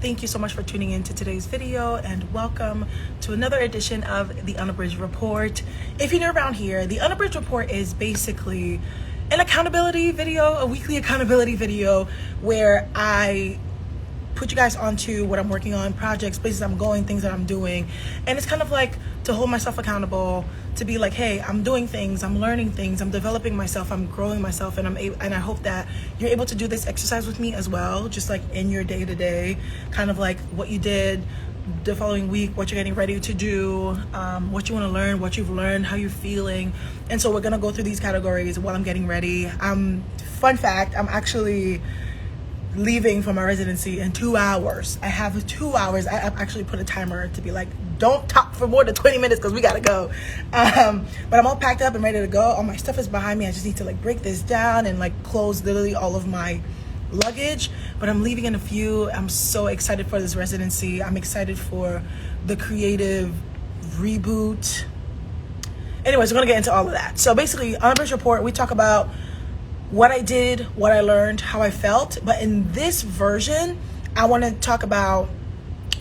Thank you so much for tuning in to today's video, and welcome to another edition of the Unabridged Report. If you're new around here, the Unabridged Report is basically an accountability video, a weekly accountability video where I put you guys onto what I'm working on, projects, places I'm going, things that I'm doing. And it's kind of like to hold myself accountable, to be like, hey, I'm doing things, I'm learning things, I'm developing myself, I'm growing myself, and I hope that you're able to do this exercise with me as well, just like in your day-to-day, kind of like what you did the following week, what you're getting ready to do, what you want to learn, what you've learned, how you're feeling. And so we're gonna go through these categories while I'm getting ready. Fun fact, I'm actually leaving for my residency in 2 hours. I have 2 hours. I've actually put a timer to be like, don't talk for more than 20 minutes because we gotta go. But I'm all packed up and ready to go. All my stuff is behind me. I just need to like break this down and like close literally all of my luggage. But I'm leaving in a few. I'm so excited for this residency. I'm excited for the creative reboot. Anyways, we're gonna get into all of that. So basically, Unabridged Report, we talk about what I did, what I learned, how I felt. But in this version, I want to talk about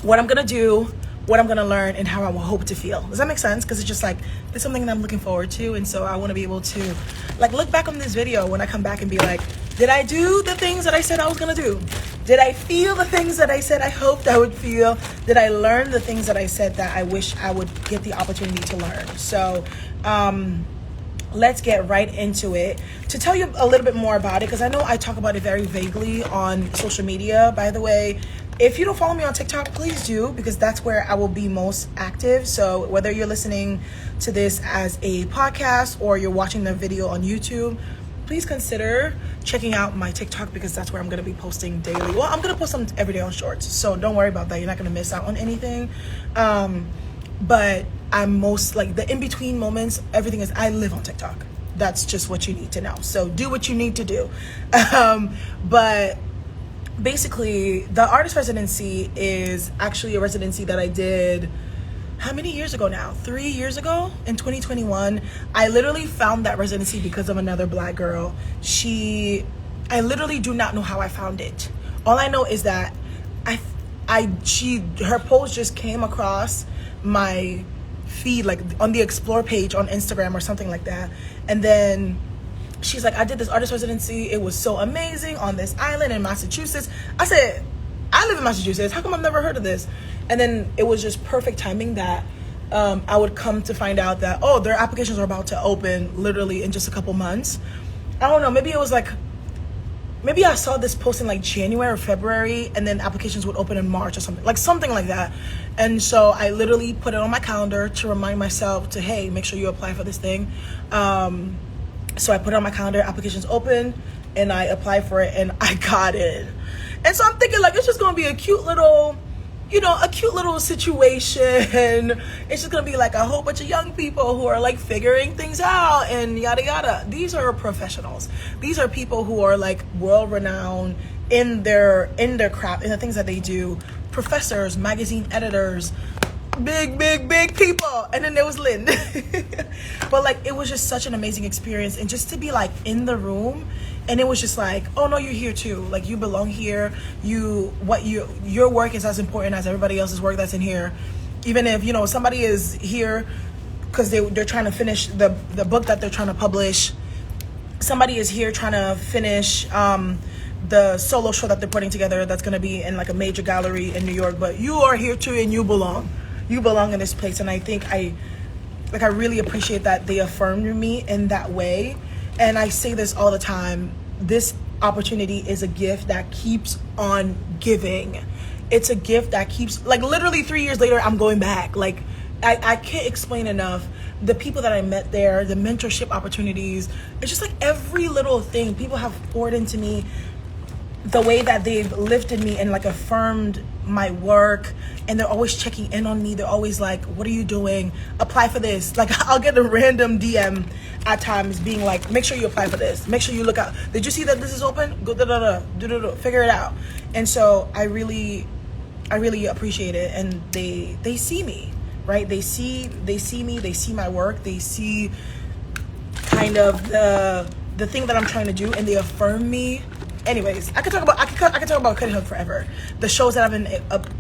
what I'm going to do, what I'm going to learn, and how I will hope to feel. Does that make sense? Because it's just like, it's something that I'm looking forward to. And so I want to be able to like look back on this video when I come back and be like, did I do the things that I said I was going to do? Did I feel the things that I said I hoped I would feel? Did I learn the things that I said that I wish I would get the opportunity to learn? So, let's get right into it. To tell you a little bit more about it, because I know I talk about it very vaguely on social media. By the way, if you don't follow me on TikTok, please do, because that's where I will be most active. So whether you're listening to this as a podcast or you're watching the video on YouTube, please consider checking out my TikTok, because that's where I'm going to be posting daily. Well, I'm going to post them every day on Shorts, so don't worry about that. You're not going to miss out on anything. But I'm most like the in-between moments, everything is, I live on TikTok. That's just what you need to know. So do what you need to do. But basically, the artist residency is actually a residency that I did, how many years ago now? 3 years ago in 2021. I literally found that residency because of another Black girl. I literally do not know how I found it. All I know is that her post just came across my feed, like on the explore page on Instagram or something like that. And then she's like, I did this artist residency, it was so amazing on this island in Massachusetts. I said, I live in Massachusetts, how come I've never heard of this? And then it was just perfect timing that I would come to find out that, oh, their applications are about to open literally in just a couple months. I don't know, maybe it was like, maybe I saw this post in like January or February, and then applications would open in March or something like that. And so I literally put it on my calendar to remind myself to, hey, make sure you apply for this thing. So I put it on my calendar, applications open, and I applied for it, and I got it. And so I'm thinking like, it's just gonna be a cute little, situation. It's just gonna be like a whole bunch of young people who are like figuring things out and yada yada. These are professionals. These are people who are like world renowned in their craft, in the things that they do. Professors, magazine editors, big people. And then there was Lynn. But like, it was just such an amazing experience, and just to be like in the room. And it was just like, oh no, you're here too. Like, you belong here. Your work is as important as everybody else's work that's in here. Even if, somebody is here because they're trying to finish the book that they're trying to publish. Somebody is here trying to finish the solo show that they're putting together that's going to be in like a major gallery in New York. But you are here too, and you belong. You belong in this place. And I think I really appreciate that they affirmed me in that way. And I say this all the time, this opportunity is a gift that keeps on giving. It's a gift that keeps, like, literally 3 years later, I'm going back. Like, I can't explain enough the people that I met there, the mentorship opportunities. It's just like every little thing people have poured into me, the way that they've lifted me and like affirmed my work, and they're always checking in on me. They're always like, what are you doing? Apply for this. Like, I'll get a random DM at times being like, make sure you apply for this. Make sure you look out. Did you see that this is open? Go figure it out. And so I really appreciate it. And they see me, right? They see me, they see my work, they see kind of the thing that I'm trying to do, and they affirm me anyways, I could talk about Cuttyhunk forever. The shows that I've been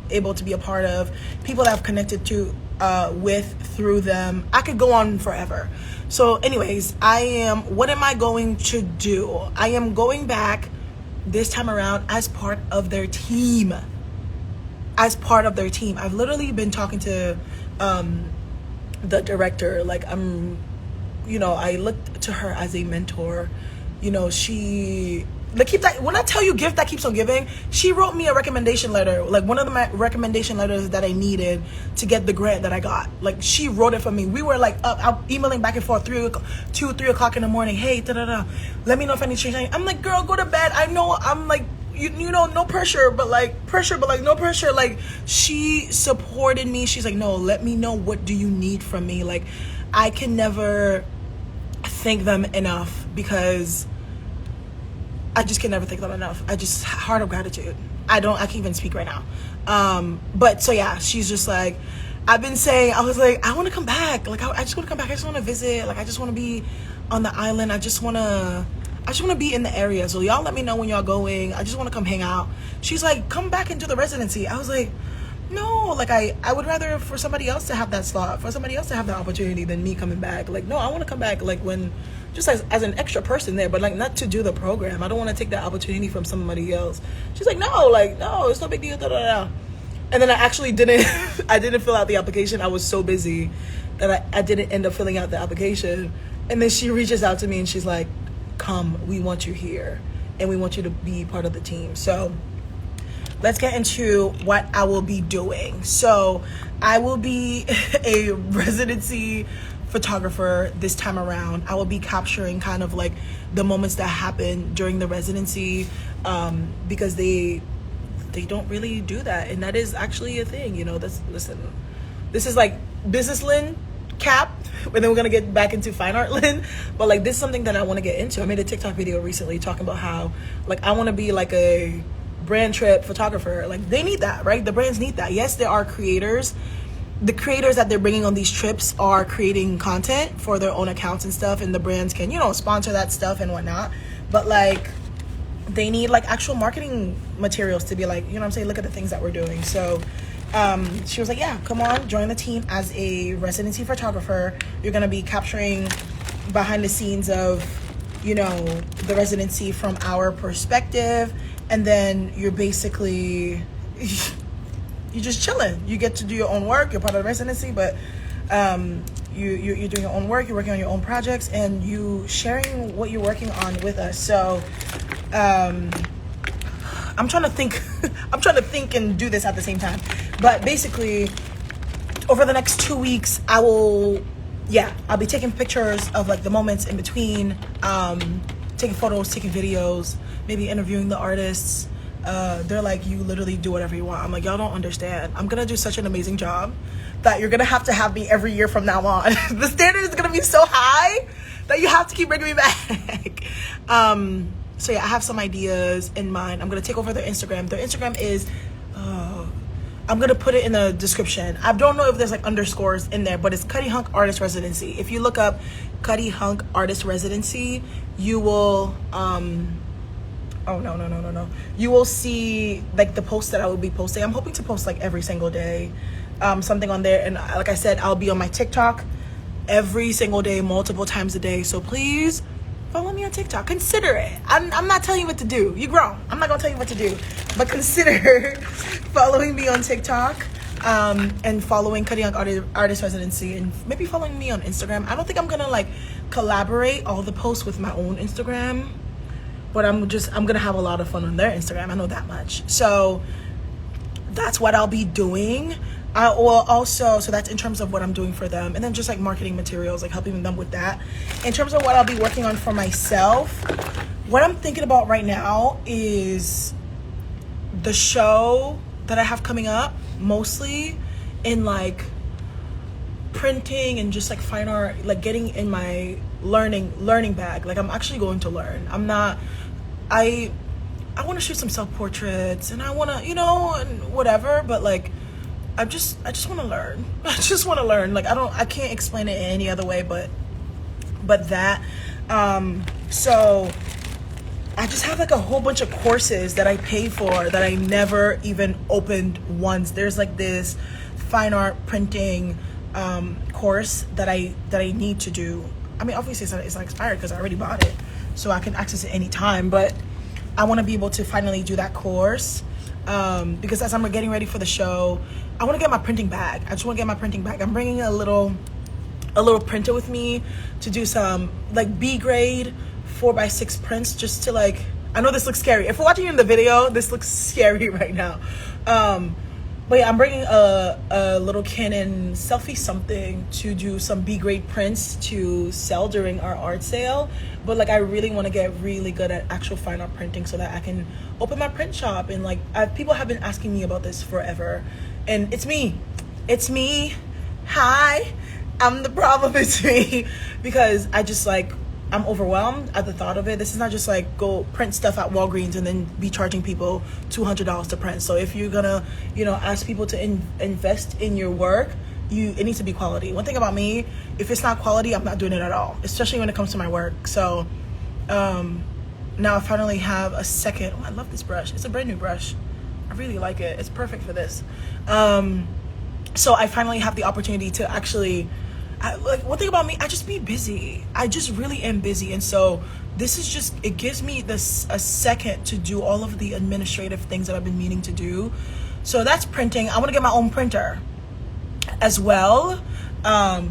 able to be a part of, people that I've connected to through them. I could go on forever. So anyways, what am I going to do? I am going back this time around as part of their team. I've literally been talking to the director. Like, I looked to her as a mentor. When I tell you gift that keeps on giving, she wrote me a recommendation letter, like one of the recommendation letters that I needed to get the grant that I got. Like, she wrote it for me. We were like up emailing back and forth 3 o'clock in the morning. Hey, let me know if I need to change anything. I'm like, girl, go to bed. I know. I'm like, no pressure, but like no pressure. Like, she supported me. She's like, no, let me know, what do you need from me? Like, I can never thank them enough, because I just can never thank them enough. Heart of gratitude. I can't even speak right now. But so yeah, she's just like, I was like, I want to come back. Like, I just want to come back. I just want to visit. Like, I just want to be on the island. I just want to be in the area. So y'all let me know when y'all going. I just want to come hang out. She's like, come back into the residency. I was like, no, like, I would rather for somebody else to have that slot, for somebody else to have the opportunity than me coming back. Like, no, I want to come back, like, when, just as an extra person there, but like, not to do the program. I don't want to take that opportunity from somebody else. She's like, no, it's no big deal. And then I actually didn't I didn't fill out the application. I was so busy that I didn't end up filling out the application. And then she reaches out to me and she's like, come, we want you here and we want you to be part of the team. So let's get into what I will be doing. So I will be a residency photographer this time around. I will be capturing kind of like the moments that happen during the residency, because they don't really do that, and that is actually a thing. This is like business Lynn cap, and then we're gonna get back into fine art Lynn. But like, this is something that I want to get into. I made a TikTok video recently talking about how, like, I want to be like a brand trip photographer. Like, they need that, right? The brands need that. Yes, there are creators. The creators that they're bringing on these trips are creating content for their own accounts and stuff, and the brands can, sponsor that stuff and whatnot. But like, they need like actual marketing materials to be like, I'm saying, look at the things that we're doing. So she was like, yeah, come on, join the team as a residency photographer. You're going to be capturing behind the scenes of, the residency from our perspective. And then you're basically, you're just chilling. You get to do your own work. You're part of the residency, but you're doing your own work. You're working on your own projects, and you sharing what you're working on with us. So I'm trying to think. I'm trying to think and do this at the same time. But basically, over the next 2 weeks, I'll be taking pictures of like the moments in between, taking photos, taking videos, maybe interviewing the artists. They're like, you literally do whatever you want. I'm like, y'all don't understand. I'm gonna do such an amazing job that you're gonna have me every year from now on. The standard is gonna be so high that you have to keep bringing me back. So yeah, I have some ideas in mind. I'm gonna take over their Instagram. Their Instagram is, I'm gonna put it in the description. I don't know if there's like underscores in there, but it's Cuttyhunk Artist Residency. If you look up Cuttyhunk Artist Residency, you will you will see like the posts that I will be posting. I'm hoping to post like every single day, something on there. And like I said, I'll be on my TikTok every single day, multiple times a day. So please follow me on TikTok. Consider it. I'm not telling you what to do. You grown. I'm not gonna tell you what to do, but consider following me on TikTok, and following Cuttyhunk Artist Residency, and maybe following me on Instagram. I don't think I'm gonna like collaborate all the posts with my own Instagram, but I'm gonna have a lot of fun on their Instagram. I know that much. So that's what I'll be doing. So that's in terms of what I'm doing for them, and then just like marketing materials, like helping them with that. In terms of what I'll be working on for myself, what I'm thinking about right now is the show that I have coming up, mostly in like printing and just like fine art, like getting in my learning bag. Like, I'm actually going to learn. I want to shoot some self-portraits, and I want to, and whatever, but like, I just want to learn. I just want to learn. Like, I can't explain it in any other way but that. So I just have like a whole bunch of courses that I pay for that I never even opened once. There's like this fine art printing course that I need to do. I mean, obviously it's not expired because I already bought it, so I can access it anytime. But I want to be able to finally do that course because as I'm getting ready for the show, I want to get my printing bag. I just want to get my printing bag. I'm bringing a little printer with me to do some like B grade 4x6 prints, just to like, I know this looks scary. If you're watching in the video, this looks scary right now. But yeah, I'm bringing a little Canon selfie something to do some B grade prints to sell during our art sale. But like, I really want to get really good at actual fine art printing so that I can open my print shop. And like, people have been asking me about this forever, and it's me. Hi, I'm the problem. It's me, because I just like, I'm overwhelmed at the thought of it. This is not just like go print stuff at Walgreens and then be charging people $200 to print. So if you're gonna, ask people to invest in your work, it needs to be quality. One thing about me, if it's not quality, I'm not doing it at all, especially when it comes to my work. So now I finally have a second. Oh, I love this brush. It's a brand new brush. I really like it. It's perfect for this. So I finally have the opportunity to actually, like, one thing about me, I just be busy. I just really am busy. And so this is just, it gives me a second to do all of the administrative things that I've been meaning to do. So that's printing. I want to get my own printer as well.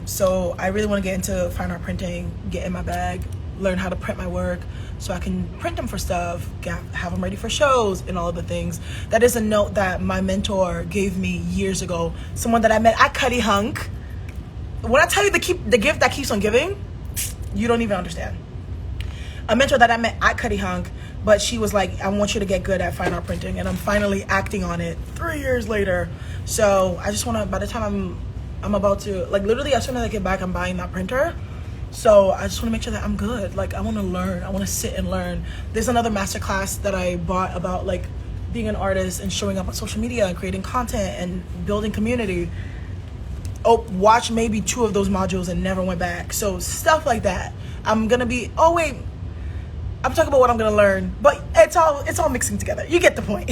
So I really want to get into fine art printing, get in my bag, learn how to print my work so I can print them for stuff, have them ready for shows and all of the things. That is a note that my mentor gave me years ago. Someone that I met at Cuttyhunk. When I tell you the gift that keeps on giving, you don't even understand. A mentor that I met at Cuttyhunk, but she was like, I want you to get good at fine art printing, and I'm finally acting on it 3 years later. So I just want to, by the time I'm about to, like, literally as soon as I get back, I'm buying that printer. So I just want to make sure that I'm good. Like, I want to learn. I want to sit and learn. There's another masterclass that I bought about like being an artist and showing up on social media and creating content and building community. Watch maybe 2 of those modules and never went back. So stuff like that. I'm talking about what I'm gonna learn, but it's all mixing together. You get the point.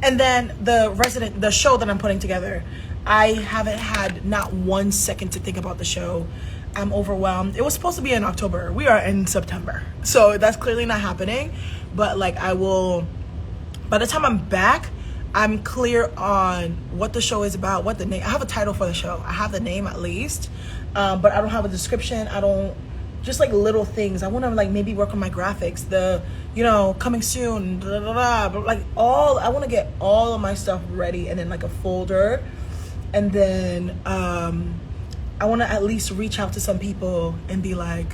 And then the show that I'm putting together, I haven't had not 1 second to think about the show. I'm overwhelmed. It was supposed to be in October. We are in September, so that's clearly not happening. But like, I will, by the time I'm back, I'm clear on what the show is about, what the name. I have a title for the show. I have the name at least, but I don't have a description. I don't, just like little things. I want to like maybe work on my graphics, coming soon, blah, blah, blah. But like I want to get all of my stuff ready and then like a folder. And then I want to at least reach out to some people and be like,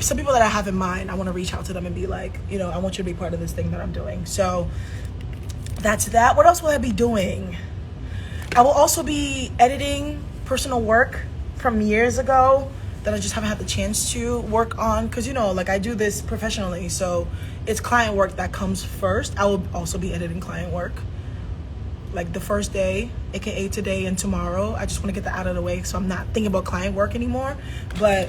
some people that I have in mind, I want to reach out to them and be like, I want you to be part of this thing that I'm doing. So that's that. What else will I be doing? I will also be editing personal work from years ago that I just haven't had the chance to work on, because like I do this professionally, so it's client work that comes first. I will also be editing client work like the first day, aka today and tomorrow. I just want to get that out of the way so I'm not thinking about client work anymore. But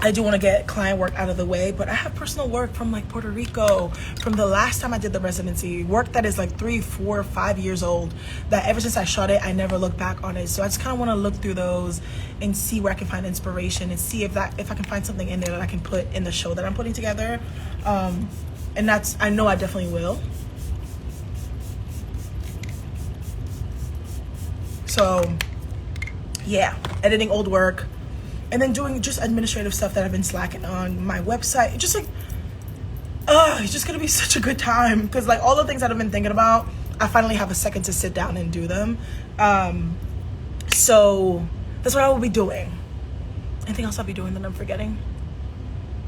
I do want to get client work out of the way. But I have personal work from like Puerto Rico, from the last time I did the residency, work that is like 3, 4, 5 years old, that ever since I shot it, I never looked back on it. So I just kind of want to look through those and see where I can find inspiration and see if I can find something in there that I can put in the show that I'm putting together. And I know I definitely will. So yeah, editing old work, and then doing just administrative stuff that I've been slacking on my website. Just like, it's just gonna be such a good time, because like all the things that I've been thinking about, I finally have a second to sit down and do them. So that's what I will be doing. Anything else I'll be doing that I'm forgetting?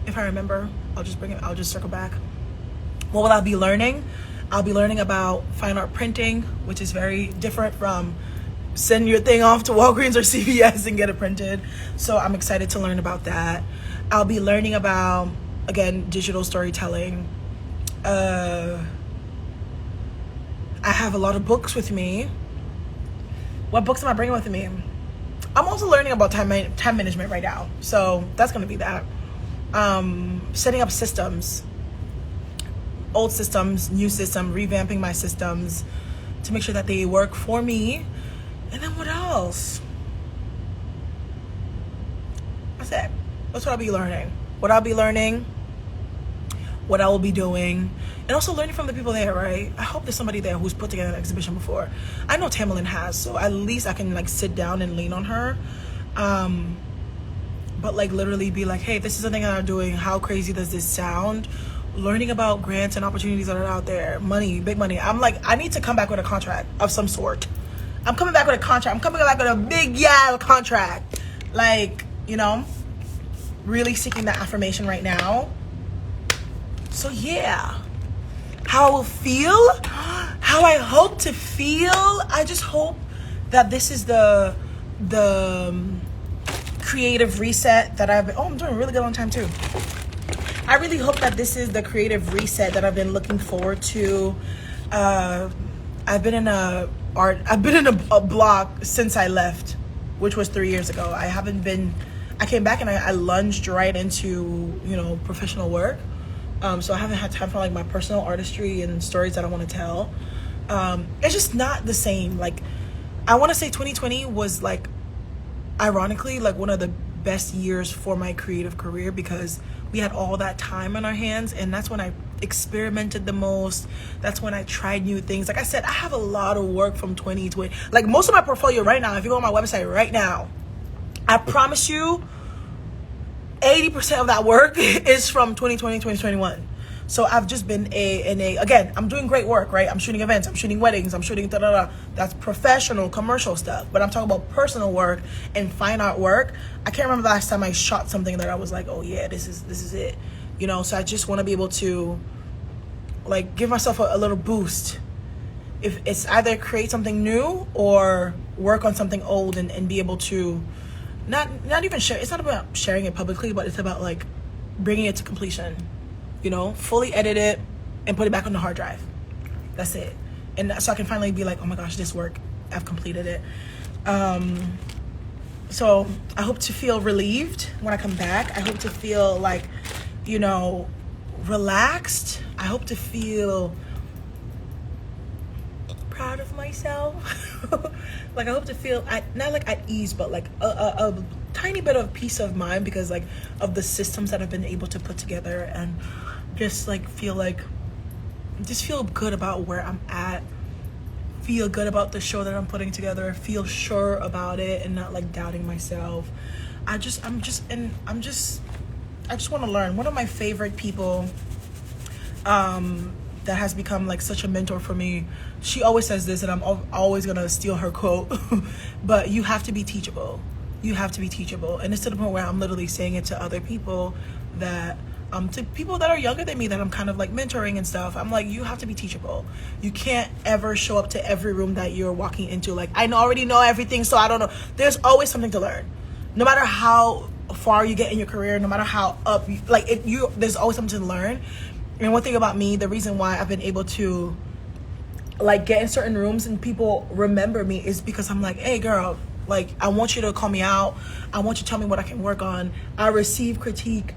If I remember, I'll just circle back. What will I be learning? I'll be learning about fine art printing, which is very different from send your thing off to Walgreens or CVS and get it printed. So I'm excited to learn about that. I'll be learning about, again, digital storytelling. I have a lot of books with me. What books am I bringing with me? I'm also learning about time management right now. So that's going to be that. Setting up systems. old systems, new system, revamping my systems to make sure that they work for me. And then what else? That's it. That's what I'll be learning. What I'll be learning, what I will be doing, and also learning from the people there, right? I hope there's somebody there who's put together an exhibition before. I know Tamerlane has, so at least I can like sit down and lean on her. But like literally be like, hey, this is the thing that I'm doing. How crazy does this sound? Learning about grants and opportunities that are out there. Money, big money. I'm like, I need to come back with a contract of some sort. I'm coming back with a contract. I'm coming back with a big contract. Like, you know, really seeking that affirmation right now. So yeah, how I will feel, how I hope to feel. I just hope that this is the creative reset that I've been, I'm doing really good on time too. I really hope that this is the creative reset that I've been looking forward to. I've been in a block since I left, which was 3 years ago. I came back and I lunged right into, you know, professional work. So I haven't had time for like my personal artistry and stories that I want to tell. It's just not the same. Like, I want to say 2020 was like, ironically, like one of the best years for my creative career because we had all that time on our hands, and that's when I experimented the most. That's when I tried new things. Like I said, I have a lot of work from 2020. Like most of my portfolio right now, if you go on my website right now, I promise you 80% of that work is from 2020, 2021. So I've just been again, I'm doing great work, right? I'm shooting events, I'm shooting weddings, I'm shooting da-da-da. That's professional, commercial stuff. But I'm talking about personal work and fine art work. I can't remember the last time I shot something that I was like, oh yeah, this is it. You know, so I just want to be able to like give myself a little boost. If it's either create something new or work on something old and be able to not even share. It's not about sharing it publicly, but it's about like bringing it to completion. You know, fully edit it and put it back on the hard drive. That's it. And so I can finally be like, oh my gosh, this work, I've completed it. So I hope to feel relieved when I come back. I hope to feel like, you know, relaxed. I hope to feel proud of myself. Like I hope to feel not like at ease, but like a tiny bit of peace of mind because like of the systems that I've been able to put together, and just like feel good about where I'm at, feel good about the show that I'm putting together, feel sure about it and not like doubting myself. I just want to learn. One of my favorite people that has become like such a mentor for me, she always says this, and I'm always gonna steal her quote, but you have to be teachable. You have to be teachable. And it's to the point where I'm literally saying it to other people that to people that are younger than me that I'm kind of like mentoring and stuff. I'm like, you have to be teachable. You can't ever show up to every room that you're walking into like, I already know everything, so I don't know. There's always something to learn. No matter how far you get in your career, no matter how up there's always something to learn. And one thing about me, the reason why I've been able to like get in certain rooms and people remember me is because I'm like, hey girl, like I want you to call me out. I want you to tell me what I can work on. I receive critique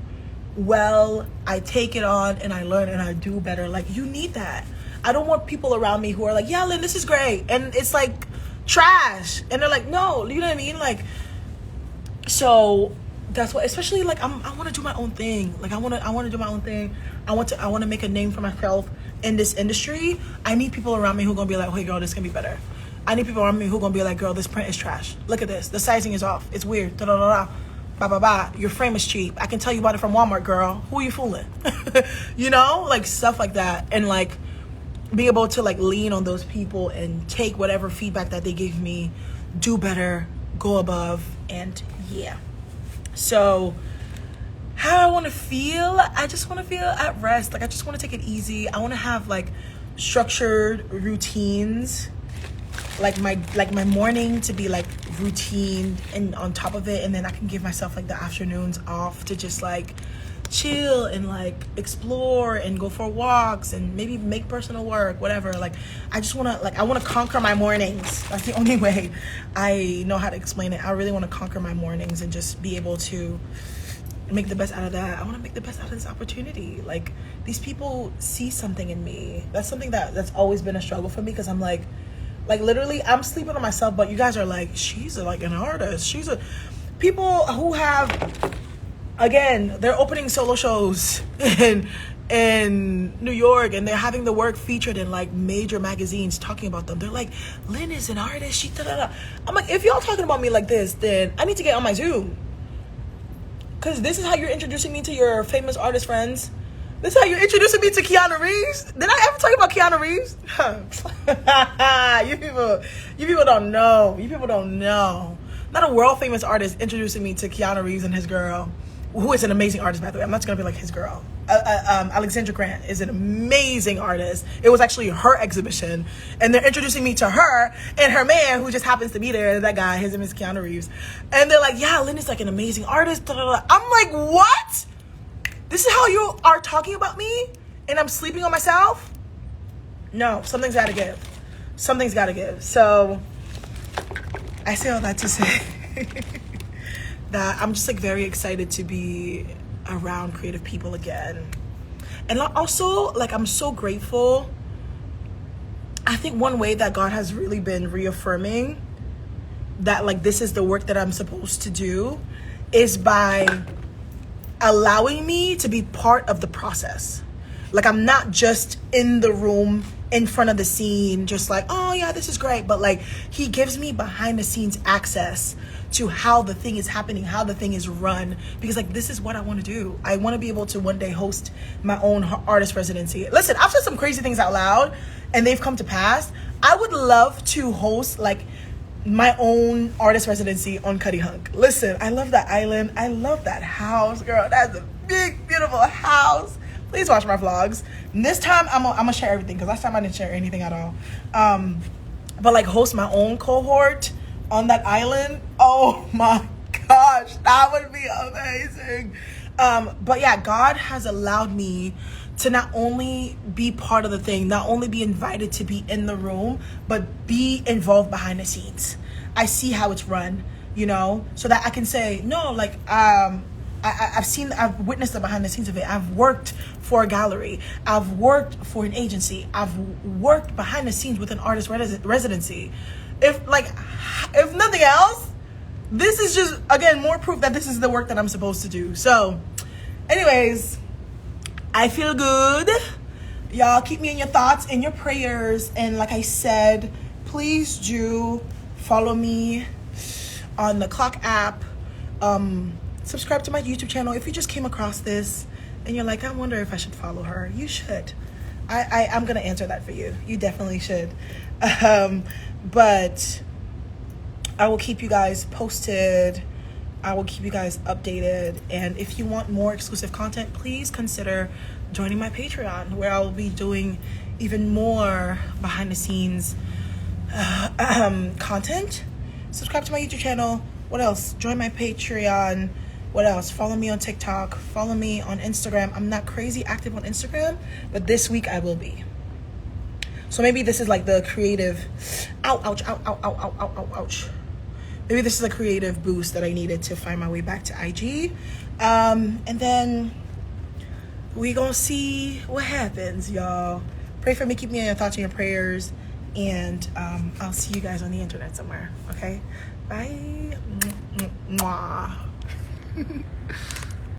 well, I take it on and I learn and I do better. Like you need that. I don't want people around me who are like, yeah, Lynn, this is great, and it's like trash, and they're like, no, you know what I mean? Like, so that's what, especially like I want to do my own thing. Like I want to do my own thing. I want to make a name for myself in this industry. I need people around me who are gonna be like, hey girl, this can be better. I need people around me who are gonna be like, girl, this print is trash. Look at this. The sizing is off. It's weird. Da da da da. Blah blah blah. Your frame is cheap. I can tell you about it from Walmart, girl. Who are you fooling? You know, like stuff like that, and like be able to like lean on those people and take whatever feedback that they give me, do better, go above, and yeah. So how I want to feel, I just want to feel at rest. Like I just want to take it easy. I want to have like structured routines, like my morning to be like routine and on top of it, and then I can give myself like the afternoons off to just like chill and like explore and go for walks and maybe make personal work, whatever. Like I just want to I want to conquer my mornings. That's the only way I know how to explain it. I really want to conquer my mornings and just be able to make the best out of that. I want to make the best out of this opportunity. Like, these people see something in me. That's something that's always been a struggle for me, because I'm like literally I'm sleeping on myself, but you guys are like, she's like an artist. She's a people who have, again, they're opening solo shows in New York, and they're having the work featured in like major magazines talking about them. They're like, Lynn is an artist. She da-da-da. I'm like, if y'all talking about me like this, then I need to get on my Zoom. Because this is how you're introducing me to your famous artist friends. This is how you're introducing me to Keanu Reeves. Did I ever tell you about Keanu Reeves? You people don't know. You people don't know. Not a world famous artist introducing me to Keanu Reeves and his girl, who is an amazing artist, by the way. I'm not just gonna be like his girl. Alexandra Grant is an amazing artist. It was actually her exhibition, and they're introducing me to her and her man, who just happens to be there. That guy, his name is Keanu Reeves, and they're like, yeah, Lynn is like an amazing artist. Da, da, da. I'm like, what? This is how you are talking about me, and I'm sleeping on myself? No, something's got to give. Something's got to give. So I say all that to say that I'm just like very excited to be around creative people again. And also, like, I'm so grateful. I think one way that God has really been reaffirming that like this is the work that I'm supposed to do is by allowing me to be part of the process. Like, I'm not just in the room in front of the scene just like, oh yeah, this is great, but like he gives me behind the scenes access to how the thing is happening, how the thing is run, because like this is what I want to do. I want to be able to one day host my own artist residency. Listen, I've said some crazy things out loud and they've come to pass. I would love to host like my own artist residency on Cuttyhunk. Listen, I love that island. I love that house, girl. That's a big, beautiful house. Please watch my vlogs. And this time I'm gonna share everything, because last time I didn't share anything at all. But like host my own cohort on that island. Oh my gosh, that would be amazing. But yeah, God has allowed me to not only be part of the thing, not only be invited to be in the room, but be involved behind the scenes. I see how it's run, you know, so that I can say, no, like, I've witnessed the behind the scenes of it. I've worked for a gallery. I've worked for an agency. I've worked behind the scenes with an artist residency. If nothing else, this is just, again, more proof that this is the work that I'm supposed to do. So anyways, I feel good. Y'all keep me in your thoughts and your prayers. And like I said, please do follow me on the Clock app. Subscribe to my YouTube channel. If you just came across this and you're like, I wonder if I should follow her, you should. I'm gonna answer that for you. You definitely should. But I will keep you guys posted. I will keep you guys updated. And if you want more exclusive content, please consider joining my Patreon, where I will be doing even more behind the scenes content. Subscribe to my YouTube channel. What else? Join my Patreon. What else? Follow me on TikTok. Follow me on Instagram. I'm not crazy active on Instagram, but this week I will be. So maybe this is like the creative, ouch. Maybe this is a creative boost that I needed to find my way back to IG. And then we gonna see what happens, y'all. Pray for me, keep me in your thoughts and your prayers. And I'll see you guys on the internet somewhere, okay? Bye. Mwah.